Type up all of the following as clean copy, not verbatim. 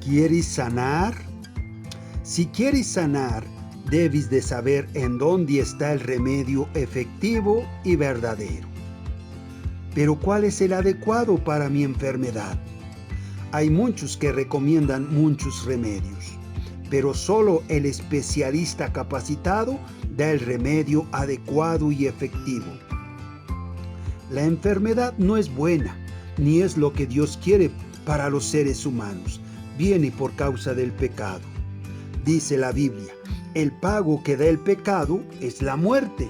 ¿Quieres sanar? Si quieres sanar, debes de saber en dónde está el remedio efectivo y verdadero. Pero ¿cuál es el adecuado para mi enfermedad? Hay muchos que recomiendan muchos remedios, pero solo el especialista capacitado da el remedio adecuado y efectivo. La enfermedad no es buena, ni es lo que Dios quiere para los seres humanos. Viene por causa del pecado. Dice la Biblia, el pago que da el pecado es la muerte,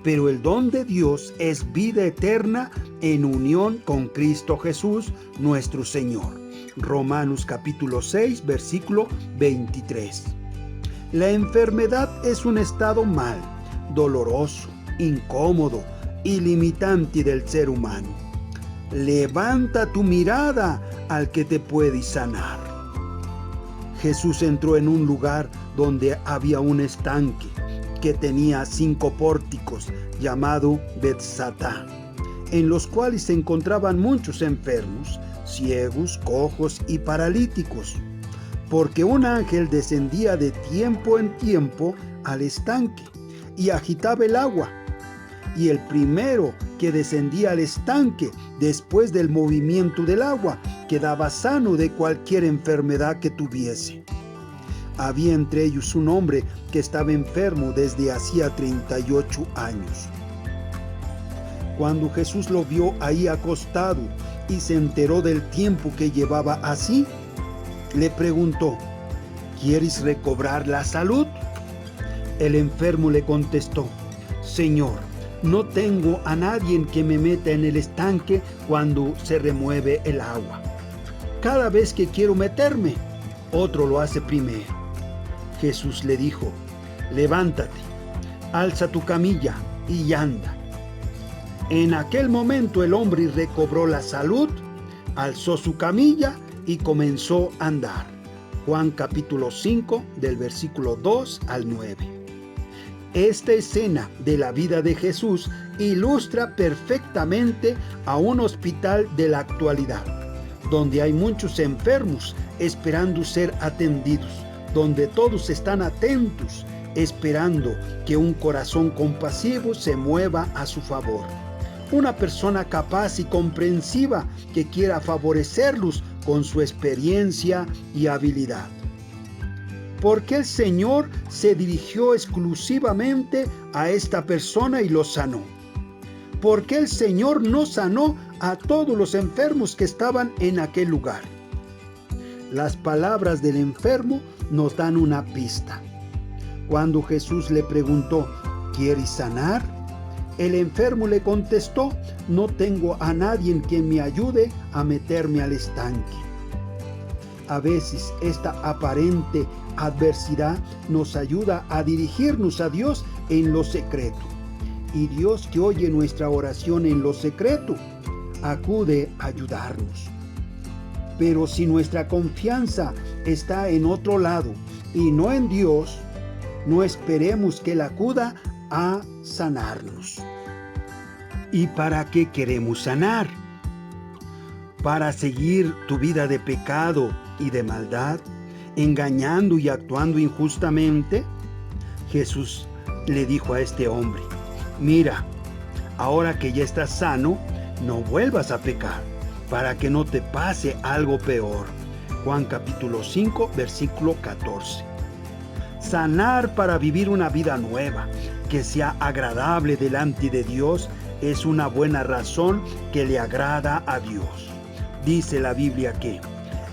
pero el don de Dios es vida eterna en unión con Cristo Jesús, nuestro Señor. Romanos capítulo 6, versículo 23. La enfermedad es un estado mal, doloroso, incómodo y limitante del ser humano. Levanta tu mirada al que te puede sanar. Jesús entró en un lugar donde había un estanque que tenía 5 pórticos llamado Bethsatá, en los cuales se encontraban muchos enfermos, ciegos, cojos y paralíticos, porque un ángel descendía de tiempo en tiempo al estanque y agitaba el agua. Y el primero que descendía al estanque después del movimiento del agua quedaba sano de cualquier enfermedad que tuviese. Había entre ellos un hombre que estaba enfermo desde hacía 38 años. Cuando Jesús lo vio ahí acostado y se enteró del tiempo que llevaba así, le preguntó: ¿quieres recobrar la salud? El enfermo le contestó: Señor, no tengo a nadie que me meta en el estanque cuando se remueve el agua. Cada vez que quiero meterme, otro lo hace primero. Jesús le dijo: levántate, alza tu camilla y anda. En aquel momento el hombre recobró la salud, alzó su camilla y comenzó a andar. Juan capítulo 5 del versículo 2 al 9. Esta escena de la vida de Jesús ilustra perfectamente a un hospital de la actualidad, donde hay muchos enfermos esperando ser atendidos, donde todos están atentos, esperando que un corazón compasivo se mueva a su favor. Una persona capaz y comprensiva que quiera favorecerlos con su experiencia y habilidad. ¿Por qué el Señor se dirigió exclusivamente a esta persona y lo sanó? ¿Por qué el Señor no sanó a todos los enfermos que estaban en aquel lugar? Las palabras del enfermo nos dan una pista. Cuando Jesús le preguntó: ¿quieres sanar? El enfermo le contestó: no tengo a nadie quien me ayude a meterme al estanque. A veces esta aparente adversidad nos ayuda a dirigirnos a Dios en lo secreto. Y Dios, que oye nuestra oración en lo secreto, acude a ayudarnos. Pero si nuestra confianza está en otro lado y no en Dios, no esperemos que Él acuda a sanarnos. ¿Y para qué queremos sanar? ¿Para seguir tu vida de pecado y de maldad, engañando y actuando injustamente? Jesús le dijo a este hombre: mira, ahora que ya estás sano, no vuelvas a pecar, para que no te pase algo peor. Juan capítulo 5, versículo 14. Sanar para vivir una vida nueva, que sea agradable delante de Dios, es una buena razón que le agrada a Dios. Dice la Biblia que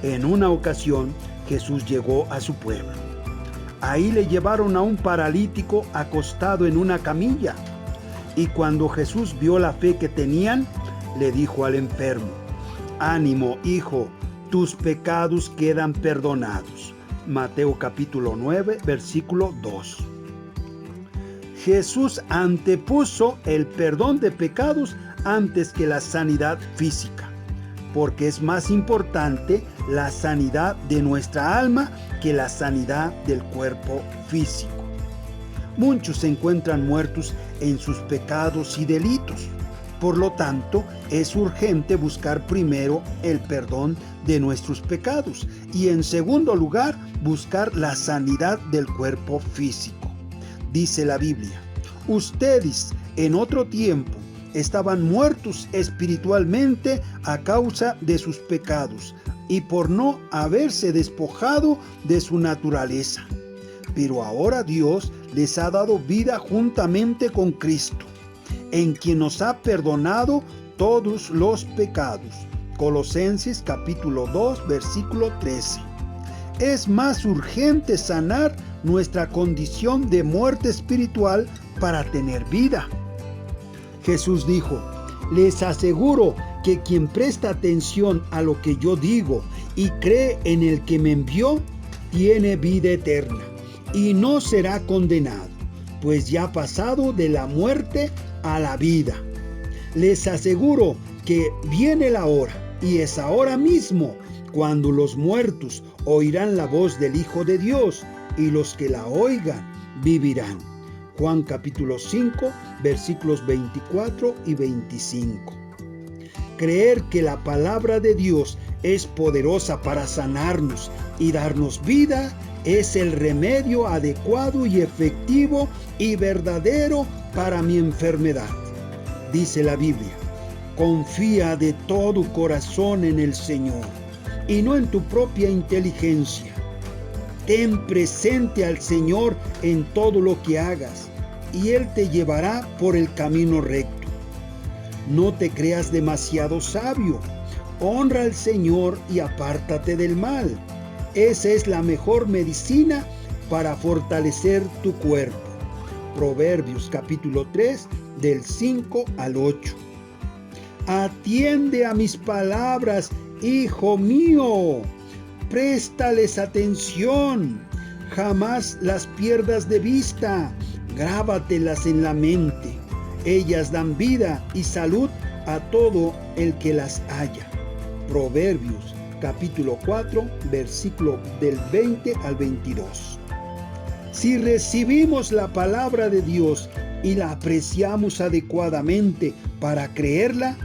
en una ocasión Jesús llegó a su pueblo. Ahí le llevaron a un paralítico acostado en una camilla. Y cuando Jesús vio la fe que tenían, le dijo al enfermo: ánimo, hijo, tus pecados quedan perdonados. Mateo capítulo 9, versículo 2. Jesús antepuso el perdón de pecados antes que la sanidad física, porque es más importante la sanidad de nuestra alma que la sanidad del cuerpo físico. Muchos se encuentran muertos en sus pecados y delitos, Por lo tanto, es urgente buscar primero el perdón de nuestros pecados y en segundo lugar, buscar la sanidad del cuerpo físico. Dice la Biblia: ustedes en otro tiempo estaban muertos espiritualmente a causa de sus pecados y por no haberse despojado de su naturaleza. Pero ahora Dios les ha dado vida juntamente con Cristo, en quien nos ha perdonado todos los pecados. Colosenses capítulo 2, versículo 13. Es más urgente sanar nuestra condición de muerte espiritual para tener vida. Jesús dijo: les aseguro que quien presta atención a lo que yo digo y cree en el que me envió, tiene vida eterna y no será condenado, pues ya ha pasado de la muerte a la vida. Les aseguro que viene la hora, y es ahora mismo, cuando los muertos oirán la voz del Hijo de Dios, y los que la oigan vivirán. Juan capítulo 5, versículos 24 y 25. Creer que la palabra de Dios es poderosa para sanarnos y darnos vida es el remedio adecuado y efectivo y verdadero para mi enfermedad. Dice la Biblia: confía de todo corazón en el Señor y no en tu propia inteligencia. Ten presente al Señor en todo lo que hagas y Él te llevará por el camino recto. No te creas demasiado sabio. Honra al Señor y apártate del mal. Esa es la mejor medicina para fortalecer tu cuerpo. Proverbios capítulo 3, del 5 al 8. Atiende a mis palabras, hijo mío. Préstales atención. Jamás las pierdas de vista. Grábatelas en la mente. Ellas dan vida y salud a todo el que las haya. Proverbios capítulo 4, versículo del 20 al 22. Si recibimos la palabra de Dios y la apreciamos adecuadamente para creerla,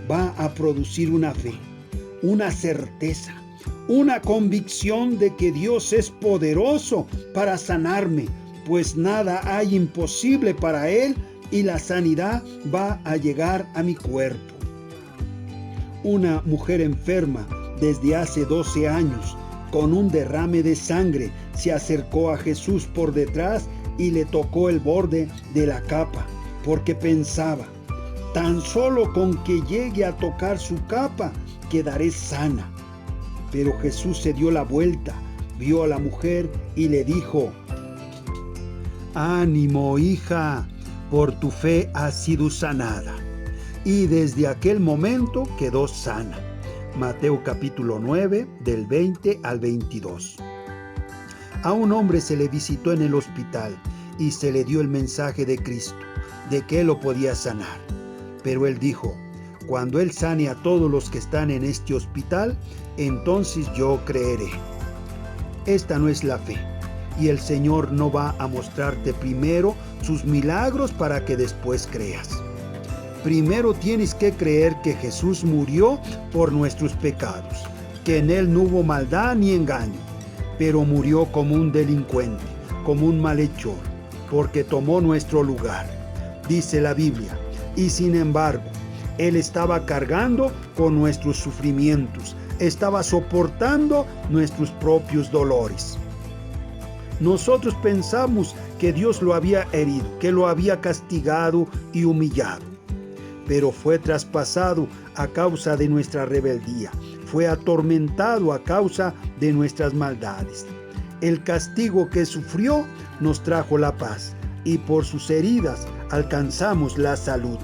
va a producir una fe, una certeza, una convicción de que Dios es poderoso para sanarme, pues nada hay imposible para Él, y la sanidad va a llegar a mi cuerpo. Una mujer enferma desde hace 12 años, con un derrame de sangre, se acercó a Jesús por detrás y le tocó el borde de la capa, porque pensaba: tan solo con que llegue a tocar su capa, quedaré sana. Pero Jesús se dio la vuelta, vio a la mujer y le dijo: ánimo, hija, por tu fe has sido sanada. Y desde aquel momento quedó sana. Mateo capítulo 9, del 20 al 22. A un hombre se le visitó en el hospital y se le dio el mensaje de Cristo, de que Él lo podía sanar. Pero él dijo: cuando Él sane a todos los que están en este hospital, entonces yo creeré. Esta no es la fe, y el Señor no va a mostrarte primero sus milagros para que después creas. Primero tienes que creer que Jesús murió por nuestros pecados, que en Él no hubo maldad ni engaño, pero murió como un delincuente, como un malhechor, porque tomó nuestro lugar. Dice la Biblia: y sin embargo, Él estaba cargando con nuestros sufrimientos, estaba soportando nuestros propios dolores. Nosotros pensamos que Dios lo había herido, que lo había castigado y humillado. Pero fue traspasado a causa de nuestra rebeldía, fue atormentado a causa de nuestras maldades. El castigo que sufrió nos trajo la paz, y por sus heridas alcanzamos la salud.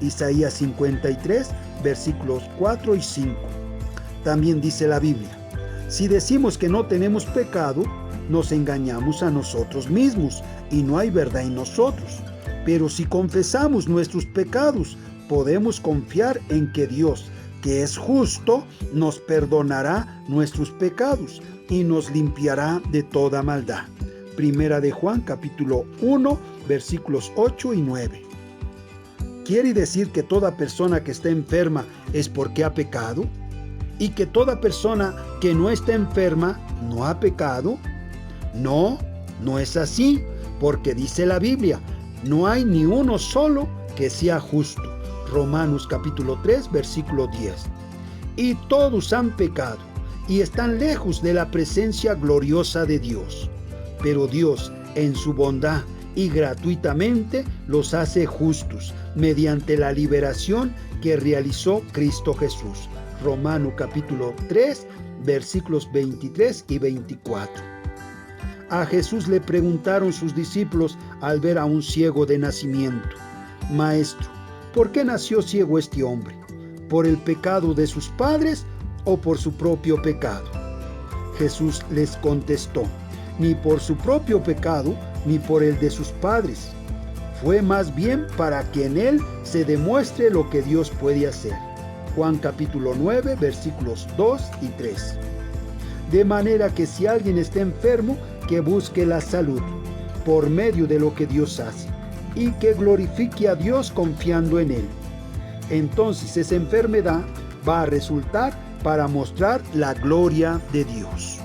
Isaías 53, versículos 4 y 5. También dice la Biblia: si decimos que no tenemos pecado, nos engañamos a nosotros mismos, y no hay verdad en nosotros. Pero si confesamos nuestros pecados, podemos confiar en que Dios, que es justo, nos perdonará nuestros pecados y nos limpiará de toda maldad. Primera de Juan capítulo 1, versículos 8 y 9. ¿Quiere decir que toda persona que está enferma es porque ha pecado? ¿Y que toda persona que no está enferma no ha pecado? No, no es así, porque dice la Biblia, no hay ni uno solo que sea justo. Romanos capítulo 3, versículo 10. Y todos han pecado y están lejos de la presencia gloriosa de Dios. Pero Dios, en su bondad y gratuitamente, los hace justos mediante la liberación que realizó Cristo Jesús. Romanos capítulo 3, versículos 23 y 24. A Jesús le preguntaron sus discípulos al ver a un ciego de nacimiento: Maestro, ¿por qué nació ciego este hombre? ¿Por el pecado de sus padres o por su propio pecado? Jesús les contestó: ni por su propio pecado, ni por el de sus padres. Fue más bien para que en él se demuestre lo que Dios puede hacer. Juan capítulo 9, versículos 2 y 3. De manera que si alguien está enfermo, que busque la salud por medio de lo que Dios hace y que glorifique a Dios confiando en él. Entonces esa enfermedad va a resultar para mostrar la gloria de Dios.